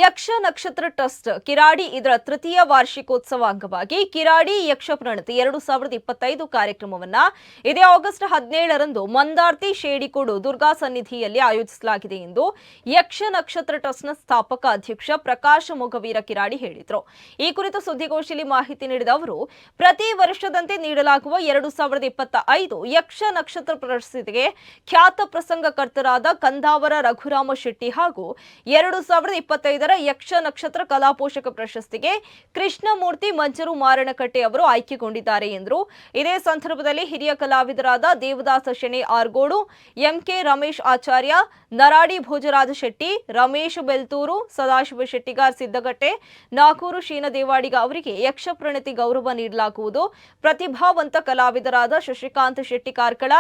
ಯಕ್ಷ ನಕ್ಷತ್ರ ಟ್ರಸ್ಟ್ ಕಿರಾಡಿ ಇದರ ತೃತೀಯ ವಾರ್ಷಿಕೋತ್ಸವ ಅಂಗವಾಗಿ ಕಿರಾಡಿ ಯಕ್ಷ ಪ್ರಣತಿ 2025 ಕಾರ್ಯಕ್ರಮವನ್ನ ಇದೇ ಆಗಸ್ಟ್ 17ರಂದು ಮಂದಾರ್ತಿ ಶೇಡಿಕೋಡು ದುರ್ಗಾ ಸನ್ನಿಧಿಯಲ್ಲಿ ಆಯೋಜಿಸಲಾಗಿದೆ ಎಂದು ಯಕ್ಷ ನಕ್ಷತ್ರ ಟ್ರಸ್ಟ್ನ ಸ್ಥಾಪಕ ಅಧ್ಯಕ್ಷ ಪ್ರಕಾಶ್ ಮೊಗವೀರ ಕಿರಾಡಿ ಹೇಳಿದರು. ಈ ಕುರಿತು ಸುದ್ದಿಗೋಷ್ಠಿಯಲ್ಲಿ ಮಾಹಿತಿ ನೀಡಿದ ಅವರು, ಪ್ರತಿ ವರ್ಷದಂತೆ ನೀಡಲಾಗುವ 2025 ಯಕ್ಷ ನಕ್ಷತ್ರ ಪ್ರಶಸ್ತಿಗೆ ಖ್ಯಾತ ಪ್ರಸಂಗಕರ್ತರಾದ ಕಂದಾವರ ರಘುರಾಮ ಶೆಟ್ಟಿ ಹಾಗೂ 2025 ಯಕ್ಷ ನಕ್ಷತ್ರ ಕಲಾಪೋಷಕ ಪ್ರಶಸ್ತಿಗೆ ಕೃಷ್ಣಮೂರ್ತಿ ಮಂಜರು ಮಾರಣಕಟ್ಟೆ ಅವರು ಆಯ್ಕೆಗೊಂಡಿದ್ದಾರೆ ಎಂದರು. ಇದೇ ಸಂದರ್ಭದಲ್ಲಿ ಹಿರಿಯ ಕಲಾವಿದರಾದ ದೇವದಾಸ ಶೆಣೆ ಆರ್ಗೋಡು, ಎಂಕೆ ರಮೇಶ್ ಆಚಾರ್ಯ, ನರಾಡಿ ಭೋಜರಾಜ ಶೆಟ್ಟಿ, ರಮೇಶ್ ಬೆಲ್ತೂರು, ಸದಾಶಿವ ಶೆಟ್ಟಿಗಾರ್ ಸಿದ್ದಗಟ್ಟೆ, ನಾಗೂರು ಶೀನದೇವಾಡಿಗ ಅವರಿಗೆ ಯಕ್ಷ ಪ್ರಣತಿ ಗೌರವ ನೀಡಲಾಗುವುದು. ಪ್ರತಿಭಾವಂತ ಕಲಾವಿದರಾದ ಶಶಿಕಾಂತ್ ಶೆಟ್ಟಿ ಕಾರ್ಕಳ,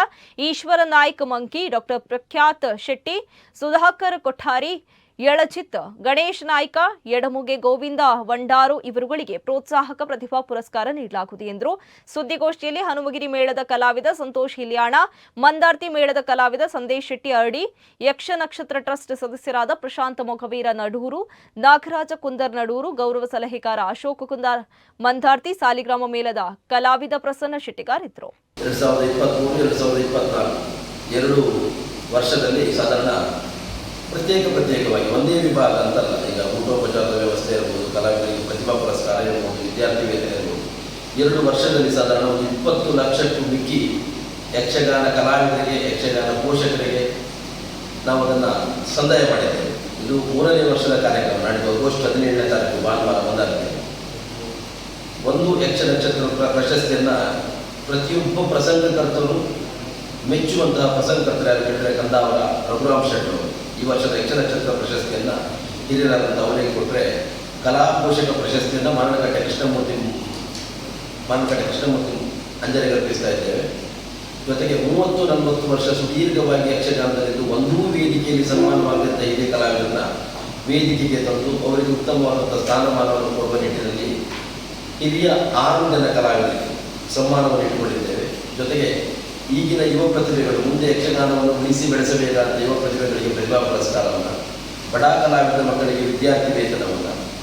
ಈಶ್ವರ ನಾಯ್ಕ್ ಮಂಕಿ, ಡಾಕ್ಟರ್ ಪ್ರಖ್ಯಾತ್ ಶೆಟ್ಟಿ, ಸುಧಾಕರ್ ಕೊಠಾರಿ, ಯಳಚಿತ್, ಗಣೇಶ್ ನಾಯ್ಕ, ಎಡಮುಗೆ ಗೋವಿಂದ ವಂಡಾರು ಇವರುಗಳಿಗೆ ಪ್ರೋತ್ಸಾಹಕ ಪ್ರತಿಭಾ ಪುರಸ್ಕಾರ ನೀಡಲಾಗುವುದು ಎಂದರು. ಸುದ್ದಿಗೋಷ್ಠಿಯಲ್ಲಿ ಹನುಮಗಿರಿ ಮೇಳದ ಕಲಾವಿದ ಸಂತೋಷ್ ಹಿಲಿಯಾಣ, ಮಂದಾರ್ತಿ ಮೇಳದ ಕಲಾವಿದ ಸಂದೇಶ್ ಶೆಟ್ಟಿ ಅರಡಿ, ಯಕ್ಷ ನಕ್ಷತ್ರ ಟ್ರಸ್ಟ್ ಸದಸ್ಯರಾದ ಪ್ರಶಾಂತ ಮೊಗವೀರ ನಡೂರು, ನಾಗರಾಜ ಕುಂದರ್ ನಡೂರು, ಗೌರವ ಸಲಹೆಗಾರ ಅಶೋಕ್ ಕುಂದರ್ ಮಂದಾರ್ತಿ, ಸಾಲಿಗ್ರಾಮ ಮೇಳದ ಕಲಾವಿದ ಪ್ರಸನ್ನ ಶೆಟ್ಟಿಗಾರ್ ಇದ್ದರು. 2023-2024 ವರ್ಷದಲ್ಲಿ ಸಾಧಾರಣ ಪ್ರತ್ಯೇಕವಾಗಿ ಒಂದೇ ವಿಭಾಗ ಅಂತಲ್ಲ, ಈಗ ಊಟೋಪಚಾರದ ವ್ಯವಸ್ಥೆ ಇರ್ಬೋದು, ಕಲಾವಿದರಿಗೆ ಪ್ರತಿಭಾ ಪುರಸ್ಕಾರ ಇರ್ಬೋದು, ವಿದ್ಯಾರ್ಥಿ ವೇತನ ಇರ್ಬೋದು, 2 ವರ್ಷದಲ್ಲಿ ಸಾಧಾರಣ 20 ಲಕ್ಷಕ್ಕೂ ಮಿಕ್ಕಿ ಯಕ್ಷಗಾನ ಕಲಾವಿದರಿಗೆ, ಯಕ್ಷಗಾನ ಪೋಷಕರಿಗೆ ನಾವು ಅದನ್ನು ಸಂದಾಯ ಮಾಡಿದ್ದೇವೆ. ಇದು 3ನೇ ವರ್ಷದ ಕಾರ್ಯಕ್ರಮ. ನಾಡಿದ್ದು ಆಗಸ್ಟ್ 17ನೇ ತಾರೀಕು ಭಾನುವಾರ ಬಂದಾಗಿದೆ. ಒಂದು ಯಕ್ಷ ನಕ್ಷತ್ರ ಪ್ರಶಸ್ತಿಯನ್ನು ಪ್ರತಿಯೊಬ್ಬ ಪ್ರಸಂಗಕರ್ತರು ಮೆಚ್ಚುವಂತಹ ಪ್ರಸಂಗಕರ್ತರಾಗಿದ್ದರೆ ಕಂದಾವರ ರಘುರಾಮ್ ಶೆಟ್ಟಿ ಈ ವರ್ಷದ ಯಕ್ಷ ನಕ್ಷತ್ರ ಪ್ರಶಸ್ತಿಯನ್ನು ಹಿರಿಯರಾದಂಥ ಅವರಿಗೆ ಕೊಟ್ಟರೆ, ಕಲಾ ಪೋಷಕ ಪ್ರಶಸ್ತಿಯನ್ನು ಮಾರಣಕಟ್ಟೆ ಕೃಷ್ಣಮೂರ್ತಿ ಅಂಜರಿಗೆ ಅರ್ಪಿಸ್ತಾ ಇದ್ದೇವೆ. ಜೊತೆಗೆ 30-40 ವರ್ಷ ಸುದೀರ್ಘವಾಗಿ ಯಕ್ಷಗಾನದಲ್ಲಿದ್ದು ಒಂದೂ ವೇದಿಕೆಯಲ್ಲಿ ಸನ್ಮಾನವಾದಂಥ ಹಿರಿಯ ಕಲಾವಿದರನ್ನ ವೇದಿಕೆಗೆ ತಂದು ಅವರಿಗೆ ಉತ್ತಮವಾದಂಥ ಸ್ಥಾನಮಾನವನ್ನು ಕೊಡುವ ನಿಟ್ಟಿನಲ್ಲಿ ಹಿರಿಯ 6 ಜನ ಕಲಾವಿದರಿಗೆ ಸನ್ಮಾನವನ್ನು ಇಟ್ಟುಕೊಂಡಿದ್ದೇವೆ. ಜೊತೆಗೆ ಈಗಿನ ಯುವ ಪ್ರತಿಭೆಗಳು ಮುಂದೆ ಯಕ್ಷಗಾನವನ್ನು ಉಳಿಸಿ ಬೆಳೆಸಬೇಕಾದ ಯುವ ಪ್ರತಿಭೆಗಳಿಗೆ ಪ್ರತಿಭಾ ಪುರಸ್ಕಾರವನ್ನು, ಬಡ ಕಲಾವಿದ ಮಕ್ಕಳಿಗೆ ವಿದ್ಯಾರ್ಥಿ ವೇತನವನ್ನು,